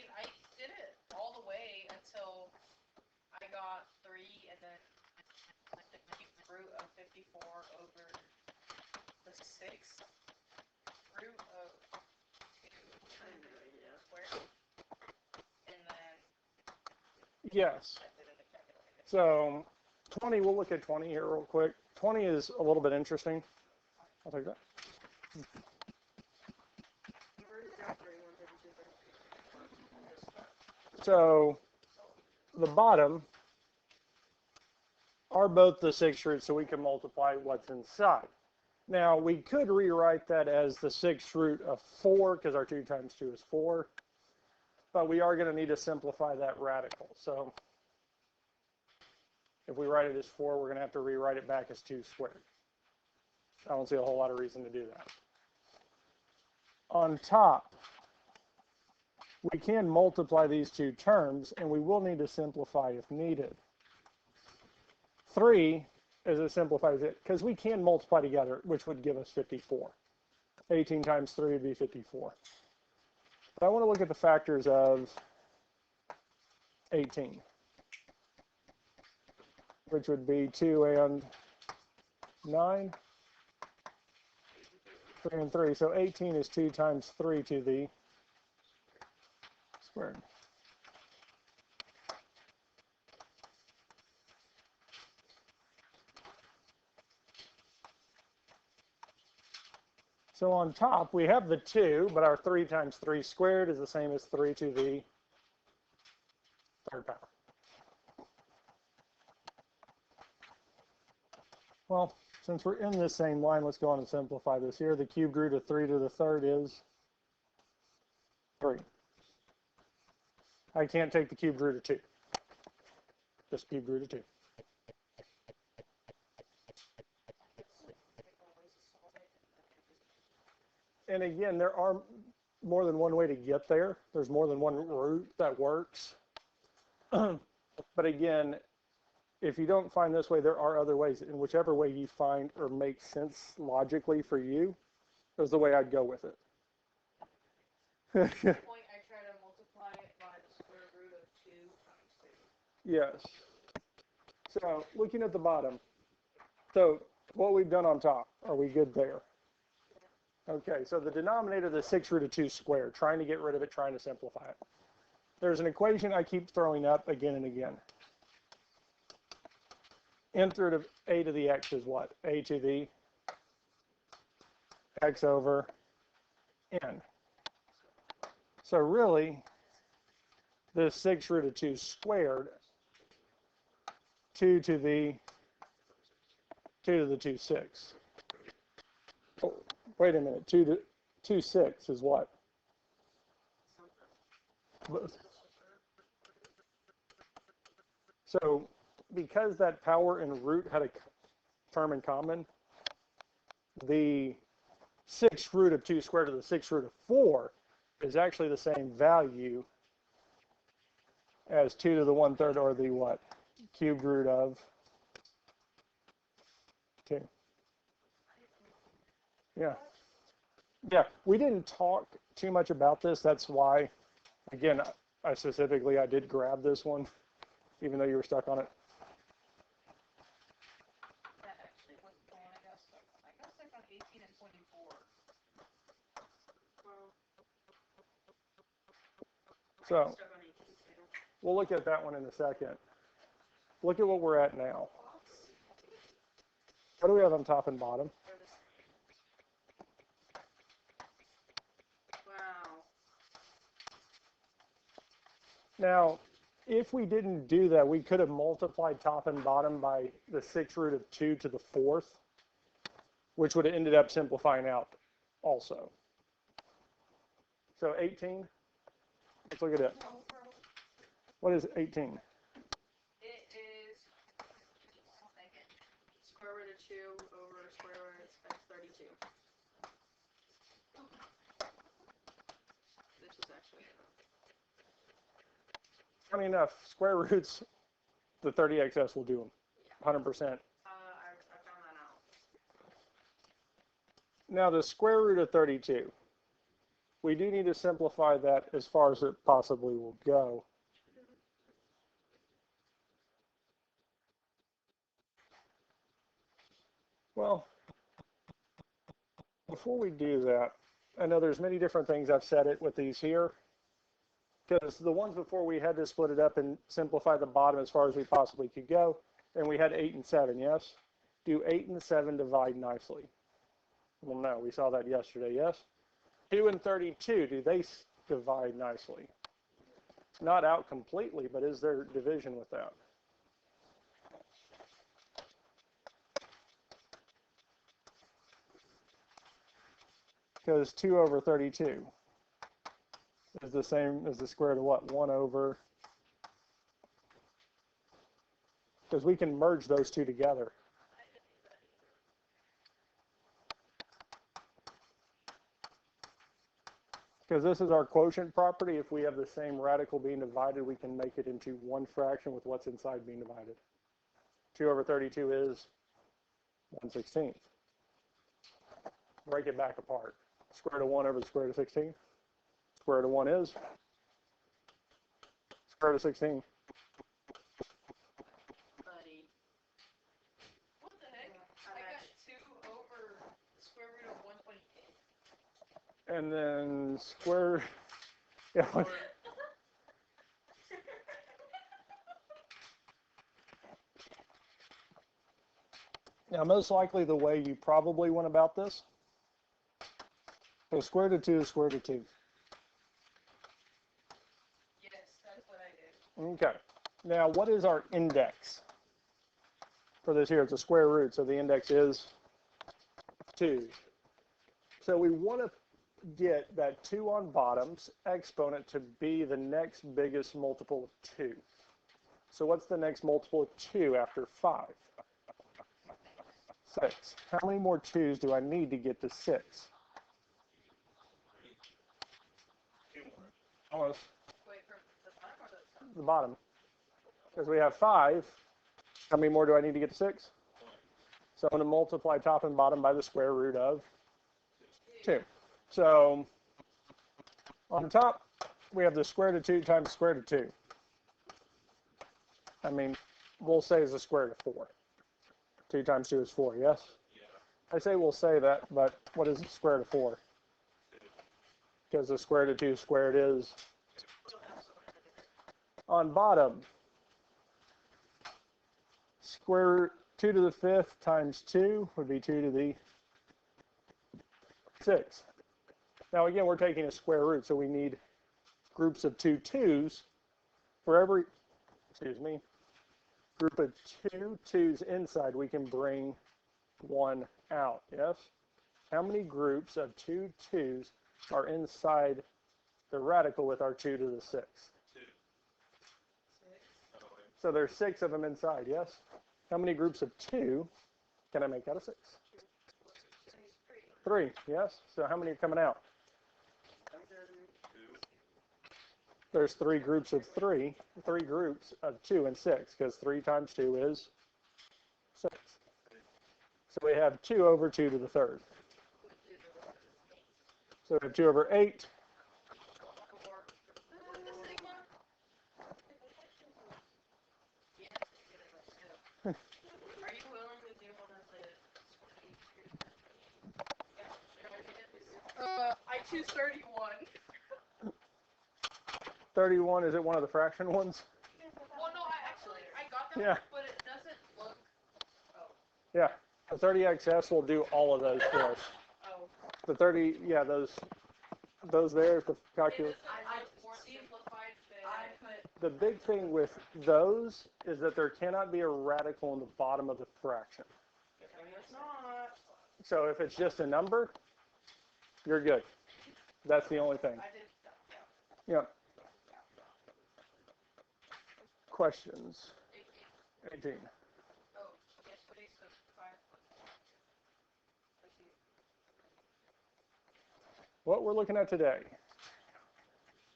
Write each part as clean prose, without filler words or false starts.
mean, I did it all the way until I got 3, and then the root of 54 over the 6th root of 2 squared, and then yes. I did it in the calculator. So 20, we'll look at 20 here real quick. 20 is a little bit interesting. I'll take that. So the bottom are both the 6th root, so we can multiply what's inside. Now, we could rewrite that as the 6th root of 4, because our 2 times 2 is 4. But we are going to need to simplify that radical. So if we write it as 4, we're going to have to rewrite it back as 2 squared. I don't see a whole lot of reason to do that. On top, we can multiply these 2 terms, and we will need to simplify if needed. 3, as it simplifies it, because we can multiply together, which would give us 54. 18 times 3 would be 54. But I want to look at the factors of 18, which would be 2 and 9, 3 and 3. So 18 is 2 times 3 to the squared. So on top, we have the 2, but our 3 times 3 squared is the same as 3 to the 3rd power. Well, since we're in this same line, let's go on and simplify this here. The cubed root of 3 to the 3rd is 3. I can't take the cubed root of 2. Just cubed root of 2. And again, there are more than one way to get there. There's more than one route that works. But again, if you don't find this way, there are other ways. And whichever way you find or makes sense logically for you is the way I'd go with it. At this point, I try to multiply it by the square root of 2 times 2. Yes. So looking at the bottom, so what we've done on top, are we good there? Okay, so the denominator, the 6th root of 2 squared, trying to get rid of it, trying to simplify it. There's an equation I keep throwing up again and again. Nth root of a to the x is what? A to the x over n. So really, the 6th root of 2 squared, 2 to the 2 6. Oh, wait a minute, 2 6 is what? So because that power and root had a term in common, the 6th root of 2 squared to the 6th root of 4 is actually the same value as 2 to the 1/3, or the what? Cubed root of 2. Yeah. Yeah, we didn't talk too much about this. That's why, again, I did grab this one, even though you were stuck on it. That actually was the one I got stuck on. I got stuck on 18 and 24. So we'll look at that one in a second. Look at what we're at now. What do we have on top and bottom? Wow. Now, if we didn't do that, we could have multiplied top and bottom by the 6th root of 2 to the 4th, which would have ended up simplifying out also. So 18, let's look at it. What is 18? It is square root of 2 over square root of 32. This is actually... Funny enough, square roots, the 30xs will do them, 100%. I found that out. Now the square root of 32, we do need to simplify that as far as it possibly will go. Well, before we do that, I know there's many different things I've said it with these here, because the ones before we had to split it up and simplify the bottom as far as we possibly could go, and we had 8 and 7, yes? Do 8 and 7 divide nicely? Well, no, we saw that yesterday, yes? 2 and 32, do they divide nicely? Not out completely, but is there division with that? Because 2 over 32 is the same as the square root of what? 1 over, because we can merge those two together. Because this is our quotient property. If we have the same radical being divided, we can make it into one fraction with what's inside being divided. 2 over 32 is 1/16. Break it back apart. Square root of 1 over the square root of 16. Square root of 1 is square root of 16. Buddy. What the heck? I got 2 over the square root of 128. And then square, yeah. Now, most likely the way you probably went about this was square root of 2 is square root of 2. Yes, that's what I did. Okay. Now, what is our index for this here? It's a square root, so the index is 2. So we want to get that 2 on bottom's exponent to be the next biggest multiple of 2. So what's the next multiple of 2 after 5? 6. How many more 2's do I need to get to 6? Almost. Wait, from the bottom or the top? The bottom. Because we have 5. How many more do I need to get to 6? So I'm going to multiply top and bottom by the square root of 2. So on the top, we have the square root of 2 times the square root of 2. I mean, we'll say is the square root of 4. 2 times 2 is 4, yes? I say we'll say that, but what is the square root of 4? Because the square root of 2 squared is on bottom. Square root 2 to the 5th times 2 would be 2 to the 6th. Now again, we're taking a square root, so we need groups of 2 2's for every, group of 2 2's inside, we can bring 1 out, yes? How many groups of 2 2's are inside the radical with our 2 to the 6th? 2. 6. So there's 6 of them inside, yes? How many groups of 2 can I make out of 6? 3, yes? So how many are coming out? There's 3 groups of 3 groups of 2 and 6, because 3 times 2 is 6. So we have 2 over 2 to the 3rd. So we have 2 over 8. Are you willing to do one of the... I choose 31. 31, is it one of the fraction ones? Well, no, I got that Yeah. one, but it doesn't look... Oh. Yeah, the 30xs will do all of those for us. Oh. The 30, yeah, those there, the calculus. I simplified The big thing with those is that there cannot be a radical in the bottom of the fraction. It's not. So if it's just a number, you're good. That's the only thing. I did. Yeah. Questions? 18. Oh, yes, please. What we're looking at today.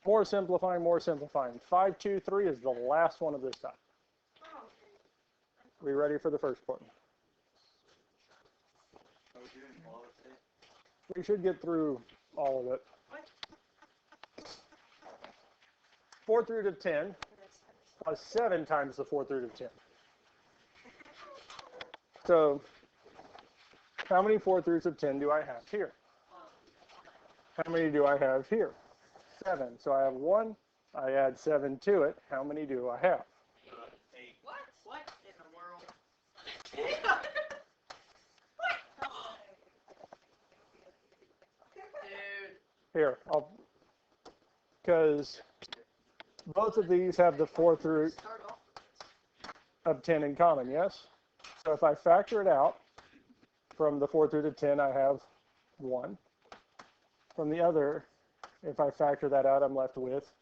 More simplifying, more simplifying. 5, 2, 3 is the last one of this time. We ready for the first one? We should get through all of it. fourth root of 10 plus 7 times the fourth root of 10. So how many fourth roots of 10 do I have here? How many do I have here? 7. So I have 1. I add 7 to it. How many do I have? 8. What in the world? Dude. Here, because both of these have the fourth root of 10 in common, yes? So if I factor it out from the fourth root of 10, I have 1. From the other, if I factor that out, I'm left with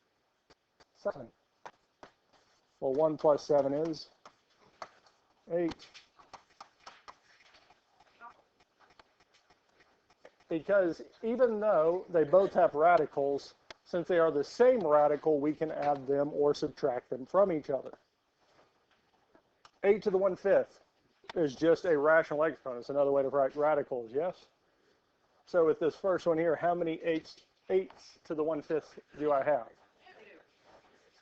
7. Well, 1 plus 7 is 8. Because even though they both have radicals, since they are the same radical, we can add them or subtract them from each other. 8 to the 1/5 is just a rational exponent. It's another way to write radicals, yes? So with this first one here, how many eights to the 1/5 do I have?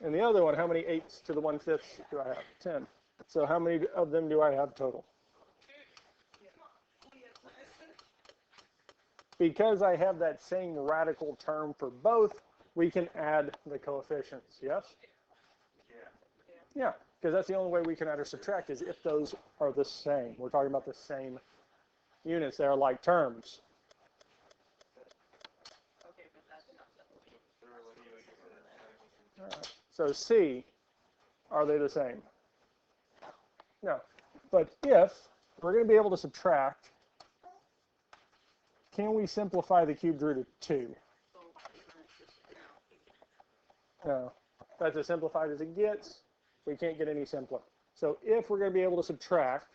And the other one, how many 8s to the 1/5 do I have? 10. So how many of them do I have total? Because I have that same radical term for both, we can add the coefficients, yes? Yeah, because that's the only way we can add or subtract is if those are the same. We're talking about the same units. They are like terms. All right. So C, are they the same? No. But if we're going to be able to subtract, can we simplify the cubed root of 2? No. That's as simplified as it gets. We can't get any simpler. So if we're going to be able to subtract,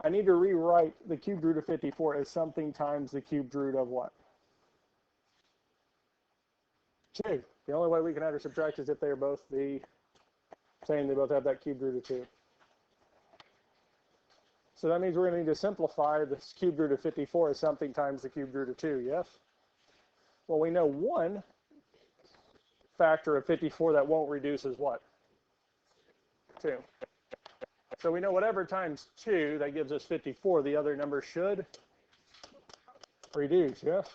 I need to rewrite the cubed root of 54 as something times the cubed root of what? 2. The only way we can add or subtract is if they are both the same. They both have that cubed root of 2. So that means we're going to need to simplify this cubed root of 54 as something times the cubed root of 2, yes? Well, we know one factor of 54 that won't reduce is what? 2. So we know whatever times 2, that gives us 54. The other number should reduce, yes?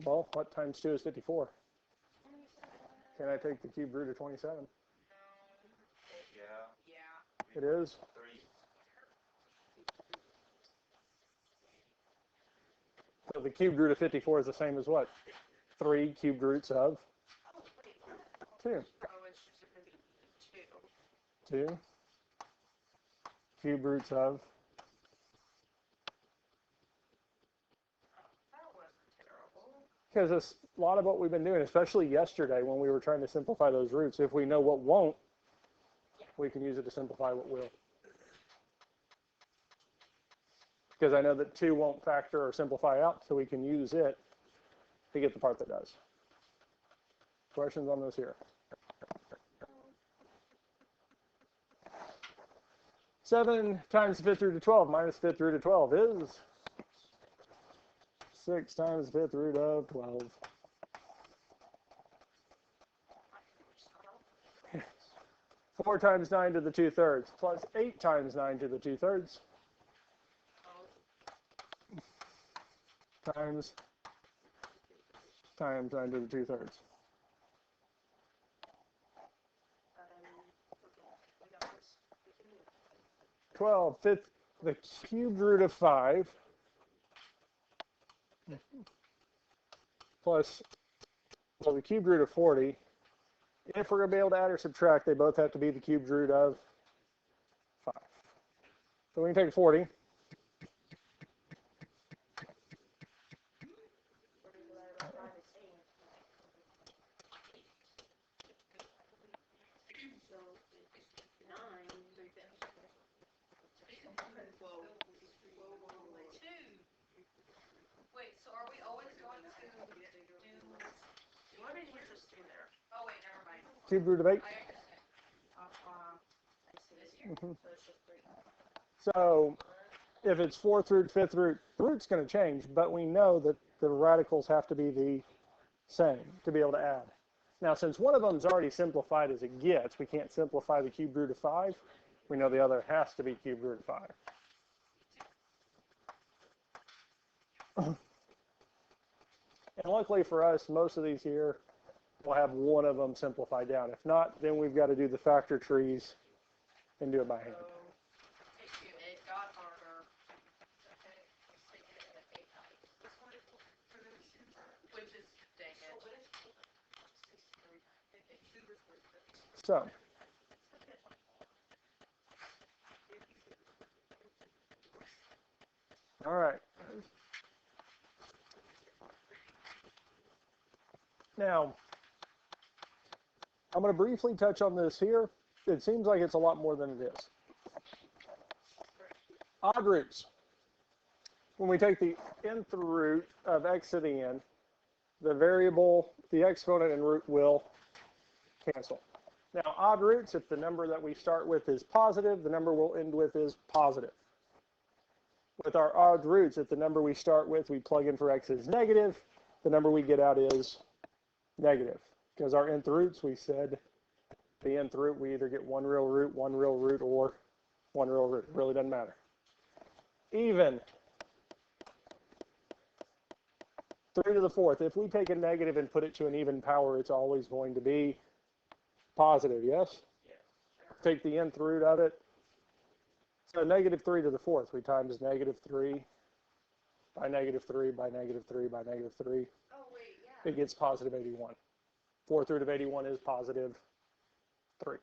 Well, what times 2 is 54? Can I take the cubed root of 27? Yeah. It is? So the cubed root of 54 is the same as what? 3 cubed roots of 2. 2 cubed roots of. Because it's a lot of what we've been doing, especially yesterday when we were trying to simplify those roots. If we know what won't, we can use it to simplify what will. Because I know that 2 won't factor or simplify out, so we can use it to get the part that does. Questions on this here? 7 times the 5th root of 12 minus 5th root of 12 is 6 times the 5th root of 12. 4 times 9 to the 2/3 plus 8 times 9 to the 2/3 times 9 to the 2/3. 12, the cubed root of 5 plus, well, the cubed root of 40. If we're going to be able to add or subtract, they both have to be the cubed root of 5. So we can take 40. Wait, so are we always going to do... What is interesting there? Oh, wait, never mind. Cubed root of 8. I understand. This here? Mhm. So it's just 3. So if it's 4th root, 5th root, the root's going to change, but we know that the radicals have to be the same, to be able to add. Now, since one of them is already simplified as it gets, we can't simplify the cubed root of 5. We know the other has to be cubed root of 5. And luckily for us, most of these here will have one of them simplified down. If not, then we've got to do the factor trees and do it by hand. It got harder. Which is, dang it. So, all right. Now, I'm going to briefly touch on this here. It seems like it's a lot more than it is. Odd roots. When we take the nth root of x to the n, the variable, the exponent and root will cancel. Now, odd roots, if the number that we start with is positive, the number we'll end with is positive. With our odd roots, if the number we start with, we plug in for x is negative, the number we get out is negative. Because our nth roots, we said the nth root, we either get one real root, or one real root. It really doesn't matter. Even. 3 to the 4th. If we take a negative and put it to an even power, it's always going to be positive, yes? Take the nth root of it. So negative 3 to the 4th, we times negative 3 by negative 3 by negative 3 by negative 3. Oh, wait, yeah. It gets positive 81. 4th root of 81 is positive 3.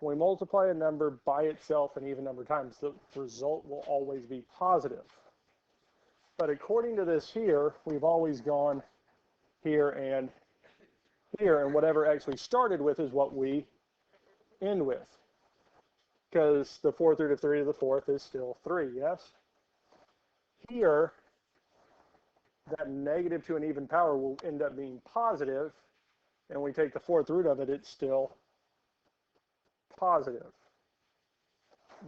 When we multiply a number by itself an even number of times, the result will always be positive. But according to this here, we've always gone here, and whatever x we started with is what we end with. Because the 4th root of 3 to the 4th is still 3, yes? Here, that negative to an even power will end up being positive, and we take the 4th root of it, it's still positive.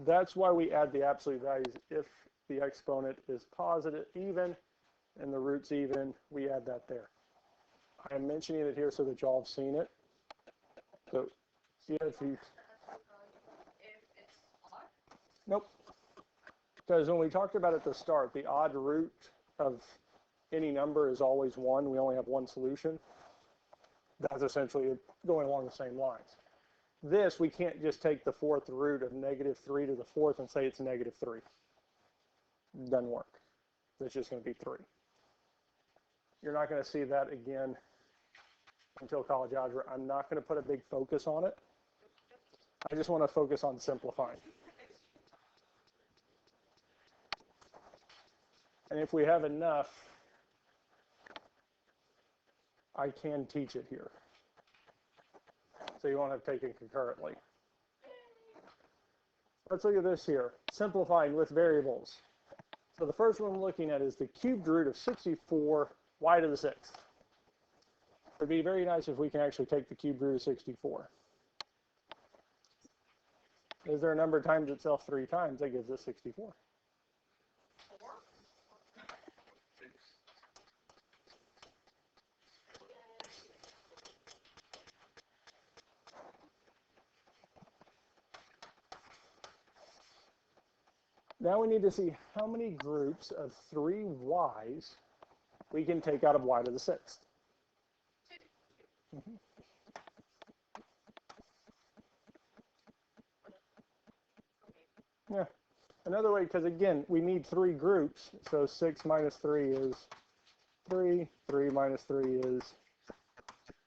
That's why we add the absolute values. If the exponent is positive, even, and the root's even, we add that there. I'm mentioning it here so that y'all have seen it. So, yeah, if you... Nope. Because when we talked about at the start, the odd root of any number is always 1. We only have one solution. That's essentially going along the same lines. This, we can't just take the 4th root of negative 3 to the 4th and say it's negative 3. Doesn't work. It's just going to be 3. You're not going to see that again until college algebra. I'm not going to put a big focus on it. I just want to focus on simplifying. And if we have enough, I can teach it here. So you won't have taken concurrently. Let's look at this here. Simplifying with variables. So the first one I'm looking at is the cubed root of 64 y to the 6th. It would be very nice if we can actually take the cubed root of 64. Is there a number times itself 3 times that gives us 64? Now we need to see how many groups of 3 y's we can take out of y to the 6th. Yeah. Another way, because again, we need 3 groups, so 6 minus 3 is 3, 3 minus 3 is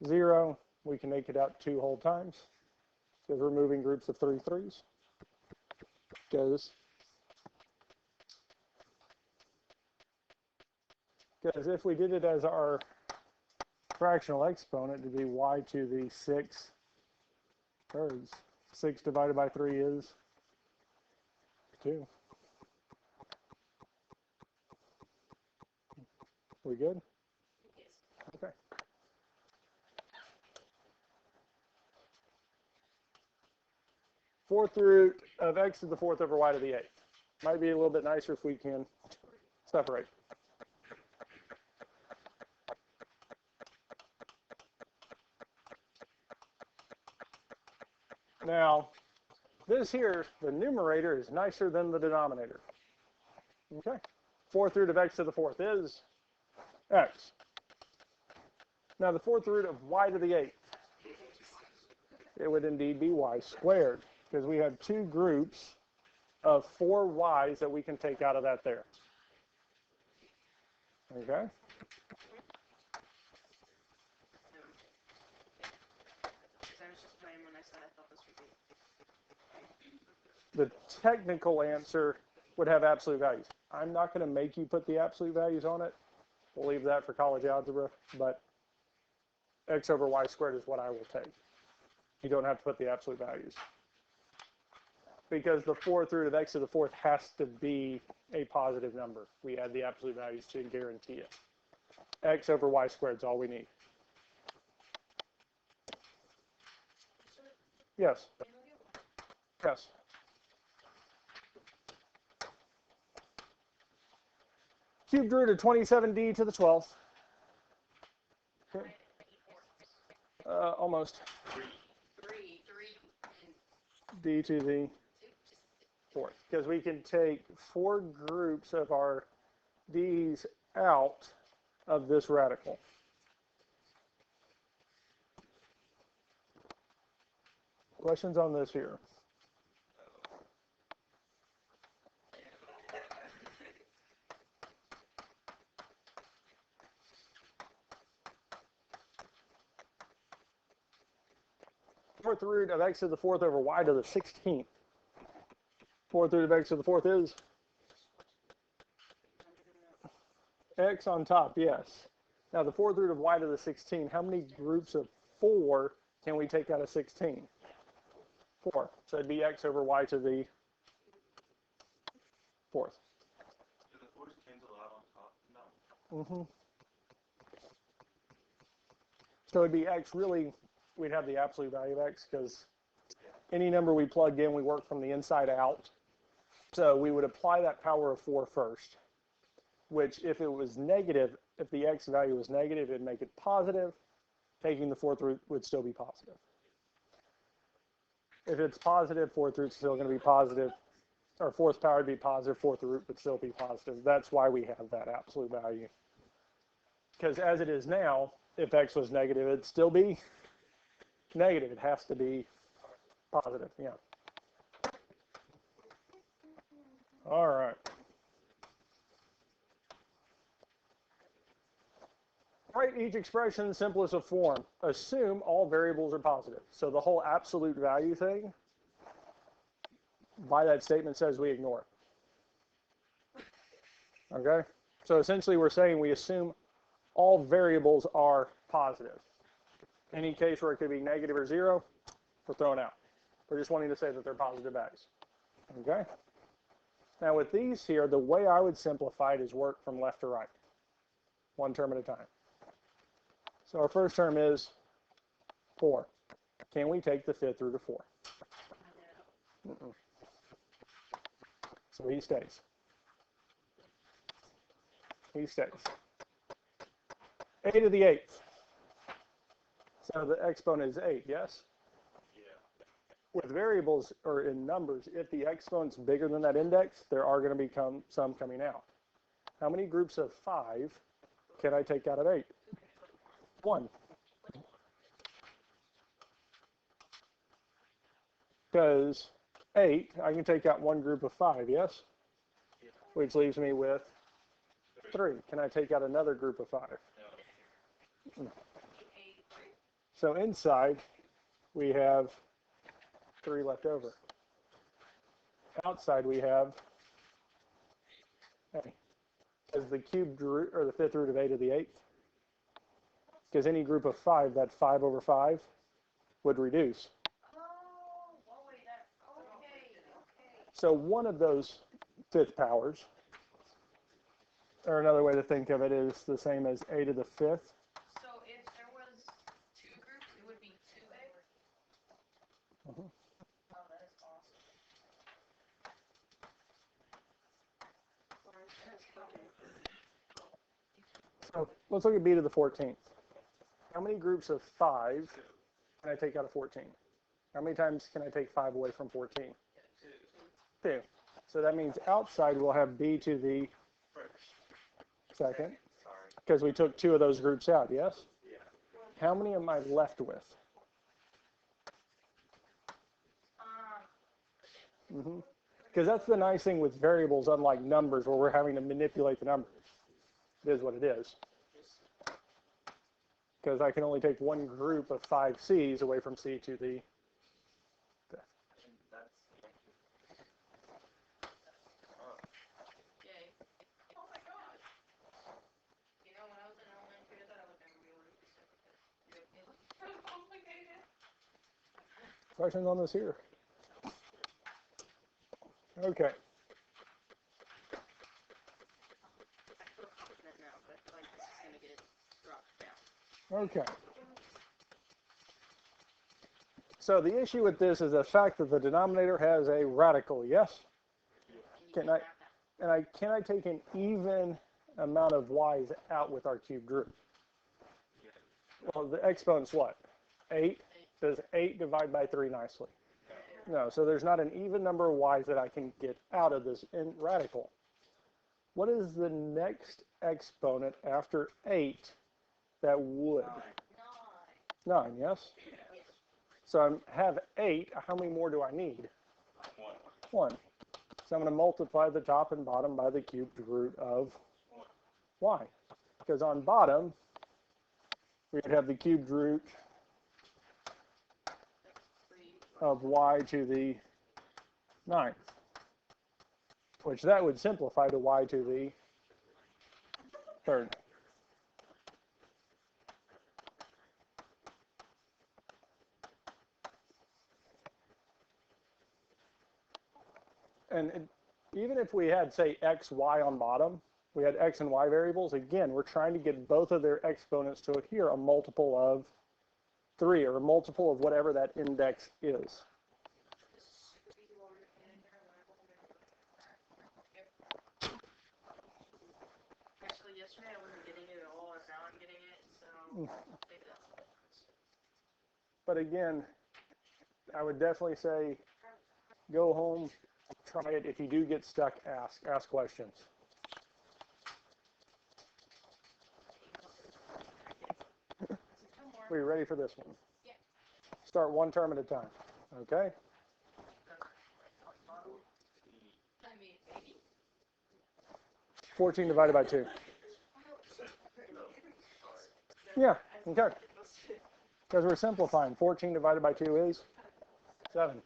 0. We can make it out 2 whole times, because we're moving groups of 3 threes. Because if we did it as our fractional exponent, to be y to the 6 thirds. 6 divided by 3 is 2. We good? Okay. Fourth root of x to the 4th over y to the 8th. Might be a little bit nicer if we can separate. Now, this here, the numerator is nicer than the denominator. Okay? Fourth root of x to the fourth is x. Now, the fourth root of y to the eighth, it would indeed be y squared, because we have two groups of 4 y's that we can take out of that there. Okay? The technical answer would have absolute values. I'm not going to make you put the absolute values on it. We'll leave that for college algebra, but x over y squared is what I will take. You don't have to put the absolute values. Because the fourth root of x to the fourth has to be a positive number. We add the absolute values to guarantee it. X over y squared is all we need. Yes. Yes. Cubed root of 27d to the 12th. Okay. Almost. D to the fourth. Because we can take 4 groups of our d's out of this radical. Questions on this here? Fourth root of x to the fourth over y to the 16th. Fourth root of x to the fourth is x on top, yes. Now the fourth root of y to the 16, how many groups of 4 can we take out of 16? 4. So it'd be x over y to the fourth. Do the fours cancel out on top? No. So it'd be x, really, we'd have the absolute value of x, because any number we plugged in, we work from the inside out. So we would apply that power of 4 first, which if it was negative, if the x value was negative, it'd make it positive. Taking the fourth root would still be positive. If it's positive, fourth root's still going to be positive, or fourth power would be positive, fourth root would still be positive. That's why we have that absolute value. Because as it is now, if x was negative, it'd still be negative. It has to be positive, yeah. All right. Write each expression in the simplest of form. Assume all variables are positive. So the whole absolute value thing, by that statement says we ignore it. Okay? So essentially we're saying we assume all variables are positive. Any case where it could be negative or 0, we're throwing out. We're just wanting to say that they're positive values. Okay? Now with these here, the way I would simplify it is work from left to right. One term at a time. So our first term is 4. Can we take the fifth root of 4? So he stays. He stays. A to the 8th. So the exponent is 8, yes? Yeah. With variables or in numbers, if the exponent's bigger than that index, there are going to become some coming out. How many groups of 5 can I take out of 8? 1. Because 8, I can take out 1 group of 5, yes? Yeah. Which leaves me with 3. Can I take out another group of 5? No. So inside, we have 3 left over. Outside, we have a. Is the cubed root, or the fifth root of a to the 8th? Because any group of 5, that 5 over 5 would reduce. So one of those fifth powers, or another way to think of it is the same as a to the 5th. So if there was 2 groups, it would be 2a? Uh-huh. Oh, that is awesome. So let's look at b to the 14th. How many groups of 5 can I take out of 14? How many times can I take 5 away from 14? Two. 2. So that means outside we'll have b to the second, Sorry. because we took 2 of those groups out, yes? Yeah. How many am I left with? Because that's the nice thing with variables, unlike numbers, where we're having to manipulate the numbers. It is what it is. Because I can only take one group of 5 C's away from C to the fifth. That's. Yay. Oh my gosh. You know, when I was in elementary, I thought I would never be able to do stuff like this. It was so complicated. Questions on this here? Okay. I feel confident now, but I feel like this is going to get dropped down. Okay. So the issue with this is the fact that the denominator has a radical, yes? Can I take an even amount of y's out with our cubed root? Well, the exponent's what? 8? Does 8 divide by 3 nicely? No, so there's not an even number of y's that I can get out of this in radical. What is the next exponent after 8 that would? 9, yes? So I have 8. How many more do I need? 1. So I'm going to multiply the top and bottom by the cubed root of y. Because on bottom, we would have the cubed root of y to the 9th, which that would simplify to y to the 3rd. And even if we had, say, x, y on bottom, we had x and y variables, again, we're trying to get both of their exponents to here a multiple of 3, or a multiple of whatever that index is. Actually, yesterday I wasn't getting it at all, and now I'm getting it, so maybe that's the difference. But again, I would definitely say go home, try it. If you do get stuck, ask questions. Are you ready for this one? Yeah. Start one term at a time. Okay? I mean, 80. 14 divided by 2. Yeah, okay. Because we're simplifying. 14 divided by 2 is 7.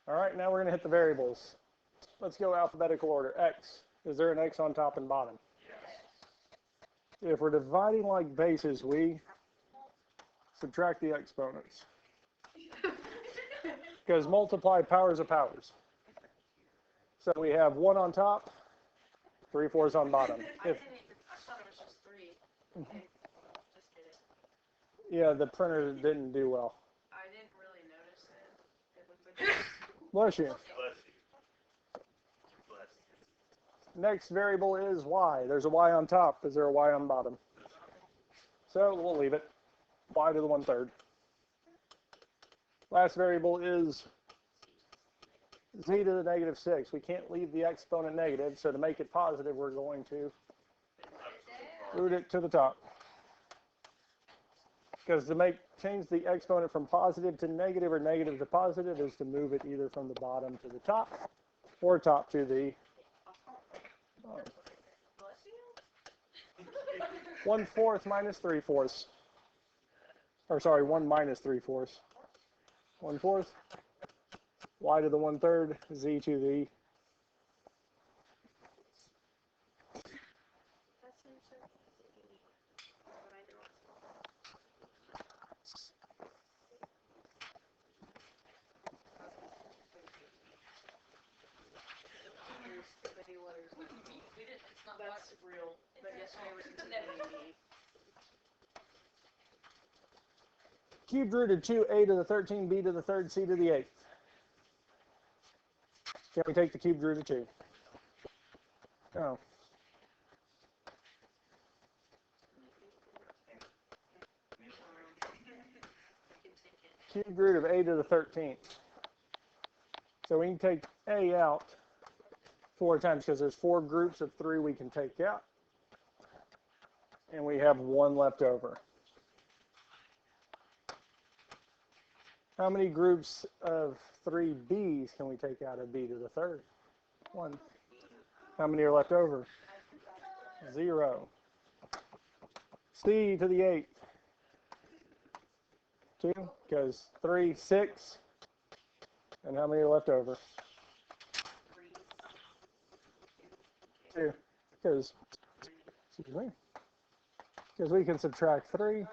All right, now we're going to hit the variables. Let's go alphabetical order. X. Is there an X on top and bottom? If we're dividing like bases, we subtract the exponents. Because multiply powers of powers. So we have 1 on top, 3/4 on bottom. I thought it was just 3. Just kidding. Yeah, the printer didn't do well. I didn't really notice it. It was Bless you. Bless you. Bless you. Next variable is y. There's a y on top. Is there a y on bottom? So we'll leave it. Y to the 1/3. Last variable is z to the -6. We can't leave the exponent negative, so to make it positive, we're going to root it to the top. Because to change the exponent from positive to negative or negative to positive is to move it either from the bottom to the top or top to the bottom. 1/4 minus 3/4. Or sorry, 1 minus 3/4. 1/4. Y to the 1/3. Z to the That's real. But yesterday was never. cubed root of 2a to the 13, b to the 3rd, c to the 8th. Can we take the cubed root of 2? No. cubed root of a to the 13th. So we can take a out 4 times because there's 4 groups of 3 we can take out. And we have 1 left over. How many groups of 3 b's can we take out of b to the 3rd? 1. How many are left over? 0. C to the 8th. 2, because 3, 6. And how many are left over? 2, because, excuse me, because we can subtract 3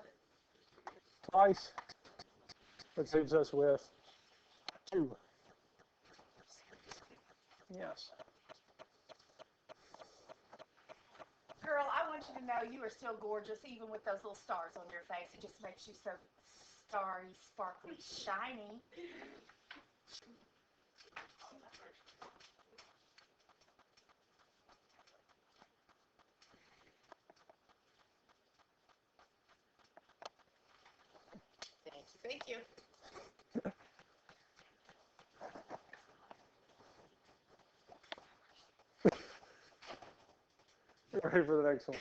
twice, which leaves us with 2. Yes. Girl, I want you to know you are still gorgeous, even with those little stars on your face. It just makes you so starry, sparkly, shiny. Thank you. Ready for the next one.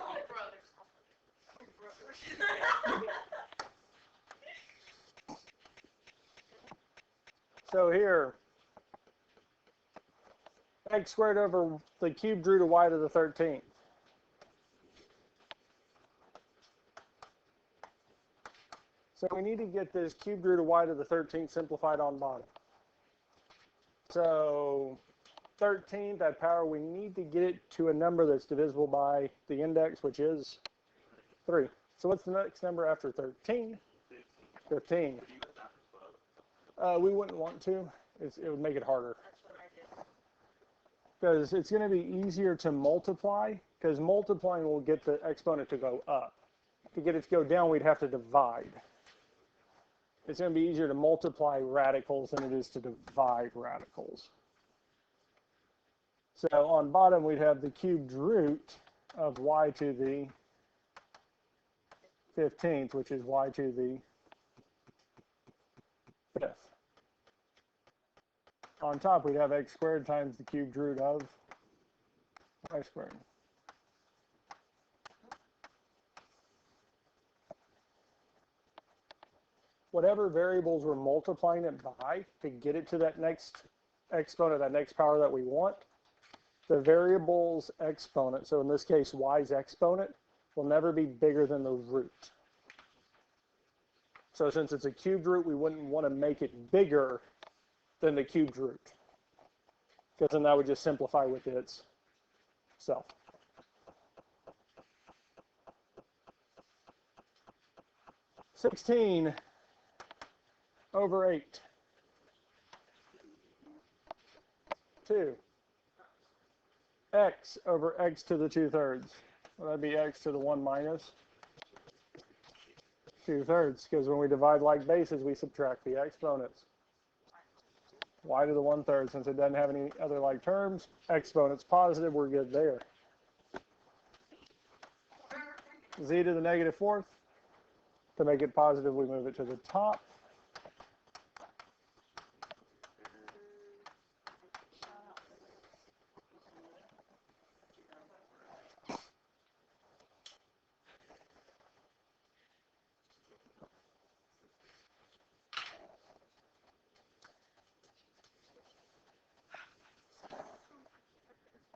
Oh, brothers. So here, x squared over the cubed root of y to the 13th. So we need to get this cubed root of y to the 13th simplified on bottom. So 13th, that power, we need to get it to a number that's divisible by the index, which is 3. So what's the next number after 13? 15. We wouldn't want to. It would make it harder. Because it's going to be easier to multiply, because multiplying will get the exponent to go up. To get it to go down, we'd have to divide. It's going to be easier to multiply radicals than it is to divide radicals. So on bottom, we'd have the cubed root of y to the 15th, which is y to the 5th. On top, we'd have x squared times the cubed root of y squared. Whatever variables we're multiplying it by to get it to that next exponent, that next power that we want, the variable's exponent, so in this case y's exponent, will never be bigger than the root. So since it's a cubed root, we wouldn't want to make it bigger than the cubed root, because then that would just simplify with itself. (16) over 8. 2. X over x to the 2/3. Well, that'd be x to the 1 minus 2/3, because when we divide like bases, we subtract the exponents. Y to the 1/3, since it doesn't have any other like terms, exponent's positive, we're good there. Z to the -4th. To make it positive, we move it to the top.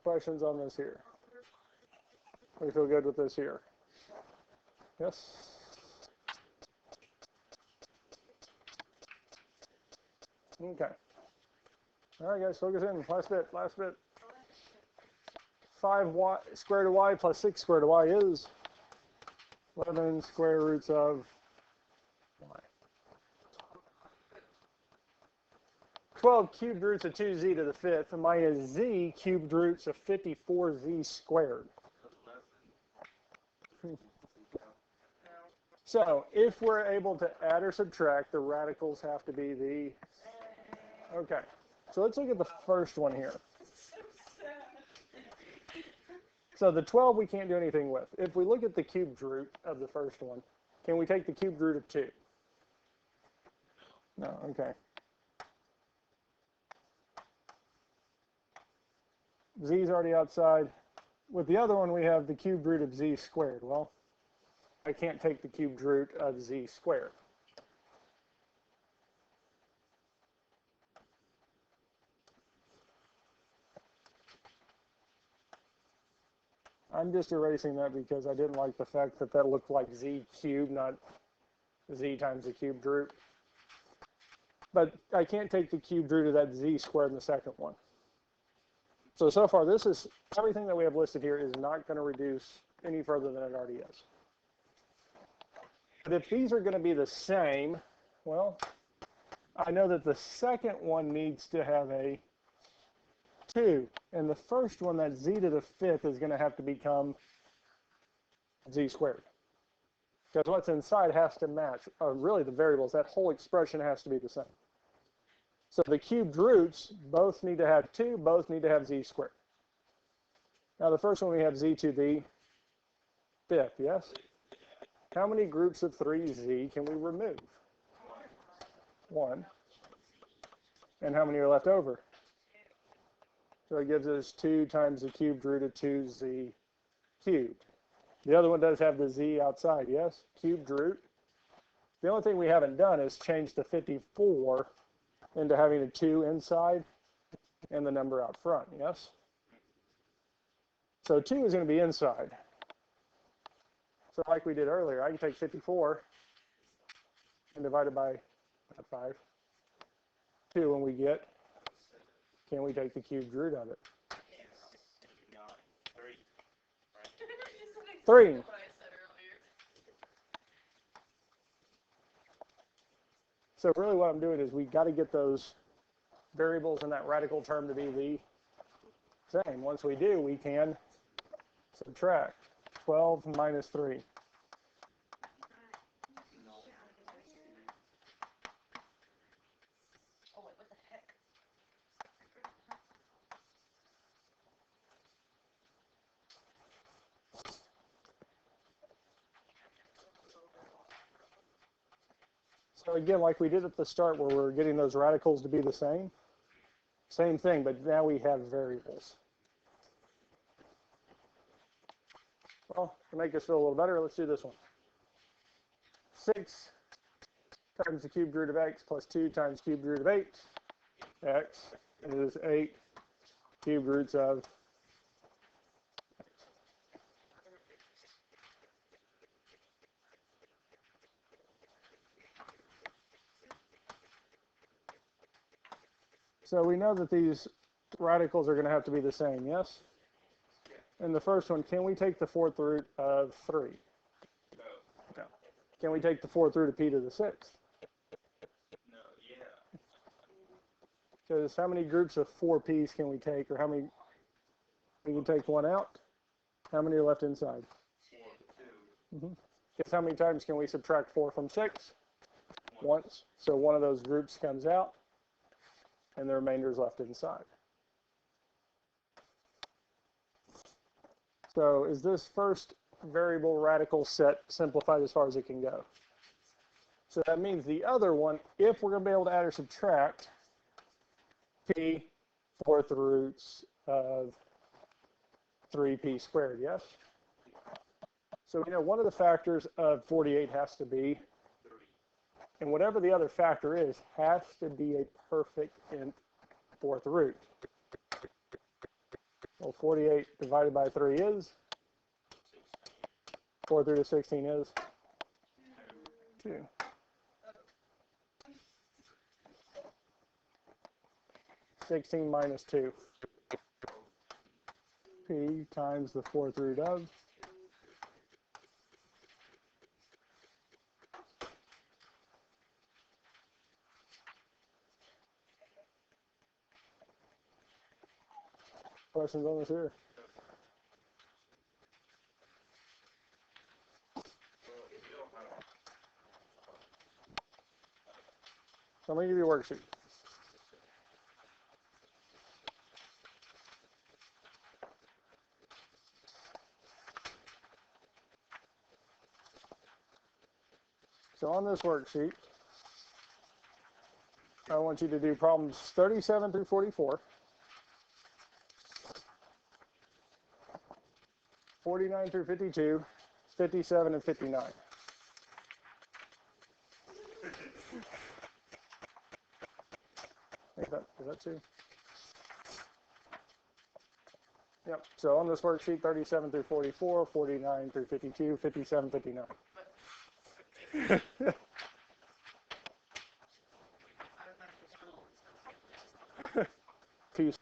Questions on this here? We feel good with this here? Yes? Okay. All right, guys, focus in. Last bit. 5y squared of y plus 6 squared of y is 11 square roots of y. 12 cubed roots of 2z to the 5th minus z cubed roots of 54z squared. So if we're able to add or subtract, the radicals have to be the... Okay, so let's look at the first one here. So the 12 we can't do anything with. If we look at the cubed root of the first one, can we take the cubed root of 2? No, okay. Z's already outside. With the other one, we have the cubed root of z squared. Well, I can't take the cubed root of z squared. I'm just erasing that because I didn't like the fact that that looked like z cubed, not z times the cubed root. But I can't take the cubed root of that z squared in the second one. So far, this is everything that we have listed here is not going to reduce any further than it already is. But if these are going to be the same, well, I know that the second one needs to have a 2. And the first one, that z to the 5th, is going to have to become z squared. Because what's inside has to match. Really, the variables, that whole expression has to be the same. So the cubed roots both need to have 2, both need to have z squared. Now the first one we have z to the 5th, yes? How many groups of 3z can we remove? 1. And how many are left over? So it gives us 2 times the cubed root of 2z cubed. The other one does have the z outside, yes? Cubed root. The only thing we haven't done is change the 54 into having a 2 inside and the number out front, yes? So 2 is going to be inside. So like we did earlier, I can take 54 and divide it by 5. 2 when we get, can we take the cubed root of it? 3. So really what I'm doing is we got to get those variables in that radical term to be the same. Once we do, we can subtract 12 minus 3. Oh, wait, what the heck? So again, like we did at the start where we're getting those radicals to be the same thing, but now we have variables. Well, to make this feel a little better, let's do this one. 6 times the cubed root of x plus 2 times cubed root of 8, x, and it is 8 cubed roots of So we know that these radicals are going to have to be the same, yes? And the first one, can we take the 4th root of 3? No. Can we take the 4th root of p to the 6th? No, yeah. Because how many groups of 4p's can we take, or how many? We can take one out. How many are left inside? 2. Guess how many times can we subtract 4 from 6? Once. So one of those groups comes out, and the remainder is left inside. So is this first variable radical set simplified as far as it can go? So that means the other one, if we're going to be able to add or subtract p 4th roots of 3p squared, yes? So we know one of the factors of 48 has to be, and whatever the other factor is, has to be a perfect nth 4th root. Well, 48 divided by 3 is? 4th root of 16 is? 2. 16 minus 2. P times the 4th root of? Questions on this here? So I'm going to give you a worksheet. So on this worksheet, I want you to do problems 37 through 44, 49 through 52, 57, and 59. Is that two? Yep. So on this worksheet, 37 through 44, 49 through 52, 57, 59. Two